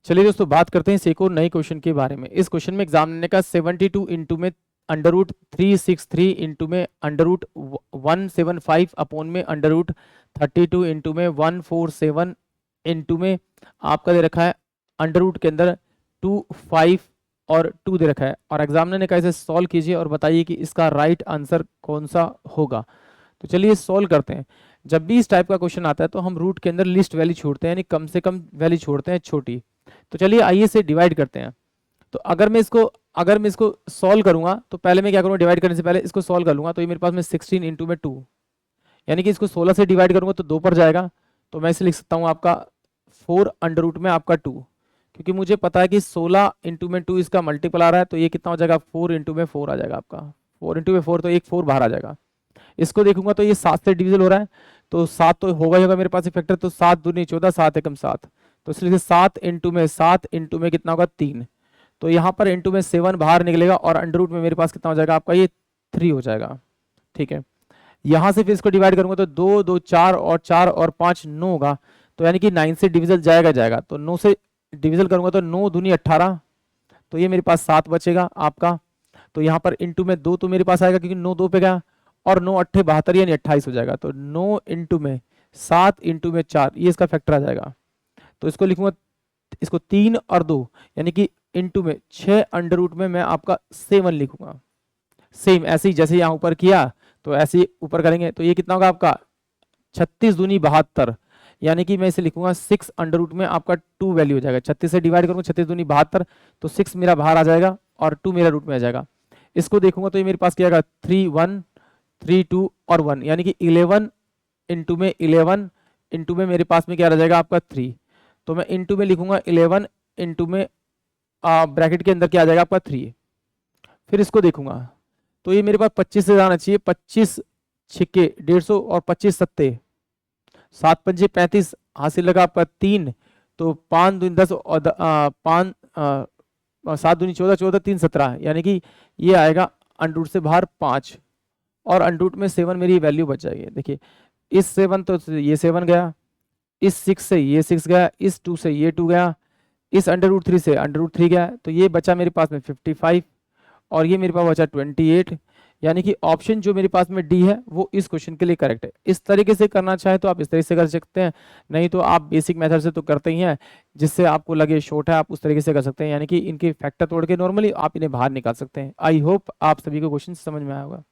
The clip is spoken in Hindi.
चलिए दोस्तों बात करते हैं इस एक और नए क्वेश्चन के बारे में। इस क्वेश्चन में एग्जामिनर ने कहा 72 इंटू में अंडर रूट 363 इंटू में अंडर रूट 175 अपॉन में अंडर रूट 32 इंटू में 147 इंटू में आपका दे रखा है अंडर रूट के अंदर 2 5 और 2 दे रखा है, और एग्जामिनर ने कहा इसे सॉल्व कीजिए और बताइए कि इसका राइट आंसर कौन सा होगा। तो चलिए सॉल्व करते हैं। जब भी इस टाइप का क्वेश्चन आता है तो हम रूट के अंदर लिस्ट वैल्यू छोड़ते हैं, यानी कम से कम वैल्यू छोड़ते हैं छोटी। तो चलिए आइए इसे डिवाइड करते हैं। तो अगर मैं इसको सॉल्व करूंगा तो पहले मैं क्या करूंगा, डिवाइड करने से पहले इसको सॉल्व कर लूंगा। तो ये मेरे पास में 16 इंटू में 2, यानी कि इसको 16 से डिवाइड करूंगा तो 2 पर जाएगा। तो मैं इसे लिख सकता हूं आपका 4 अंडर रूट में आपका 2, क्योंकि मुझे पता है कि 16 इंटू में 2 इसका मल्टीपल आ रहा है। तो ये कितना हो जाएगा, 4 इंटू में 4 आ जाएगा आपका। 4 इंटू में 4 तो एक 4 बाहर आ जाएगा। इसको देखूंगा तो ये 7 से डिविजल हो रहा है, तो 7 तो होगा ही होगा मेरे पास फैक्टर। तो 7 दूनी 14, 7 एकम 7, तो इसलिए 7 इंटू में कितना होगा 3। तो यहाँ पर इंटू में 7 बाहर निकलेगा और अंडर रूट में मेरे पास कितना हो जाएगा आपका, ये 3 हो जाएगा। ठीक है, यहाँ से फिर इसको डिवाइड करूंगा तो 2 2 4 और 4 और 5 9 होगा। तो यानी कि 9 से डिविजल जाएगा। तो 9 से डिविजल करूंगा तो 9 दूनी 18, तो ये मेरे पास 7 बचेगा आपका। तो यहाँ पर इंटू में 2 तो मेरे पास आएगा क्योंकि 9 2 पे गया, और 9 8 72 यानी 28 हो जाएगा। तो 9 इंटू में 7 इंटू में 4, ये इसका फैक्टर आ जाएगा। तो इसको लिखूंगा, इसको 3 और 2 यानी कि इंटू में 6 अंडर रूट में मैं आपका 7 लिखूंगा। सेम ऐसे ही जैसे यहाँ ऊपर किया तो ऐसे ही ऊपर करेंगे। तो ये कितना होगा आपका 36 दूनी 72, यानी कि मैं इसे लिखूंगा 6 अंडर रूट में आपका 2 वैल्यू हो जाएगा। 36 से डिवाइड करूंगा, 36 दूनी 72, तो 6 मेरा बाहर आ जाएगा और 2 मेरा रूट में आ जाएगा। इसको देखूंगा तो ये मेरे पास क्या आएगा 3 1 3 2 और 1, यानी कि 11 इंटू में 11 इंटू में मेरे पास में क्या रह जाएगा आपका 3। तो मैं इंटू में लिखूंगा 11 इंटू में ब्रैकेट के अंदर क्या आ जाएगा आपका 3। फिर इसको देखूंगा तो ये मेरे पास 25 से जाना चाहिए। 25 छिक्के 150 और 25 सत्ते 7 पंजे 35, हासिल लगा आपका 3। तो 5 दूनी 10 और 5 7 दूनी 14 14 3 17, यानी कि ये आएगा अंडर रूट से बाहर 5, और अंडर रूट में 7 मेरी वैल्यू बच जाएगी। देखिए इस 7 तो ये 7 गया, इस 6 से ये 6 गया, इस 2 से ये 2 गया, इस अंडर रूट 3 से अंडर रूट 3 गया। तो ये बचा मेरे पास में 55, और ये मेरे पास बचा 28, यानी कि ऑप्शन जो मेरे पास में डी है वो इस क्वेश्चन के लिए करेक्ट है। इस तरीके से करना चाहे तो आप इस तरीके से कर सकते हैं, नहीं तो आप बेसिक मेथड से तो करते ही हैं, जिससे आपको लगे शॉर्ट है आप उस तरीके से कर सकते हैं, यानी कि इनके फैक्टर तोड़ के नॉर्मली आप इन्हें बाहर निकाल सकते हैं। आई होप आप सभी को क्वेश्चन समझ में आया होगा।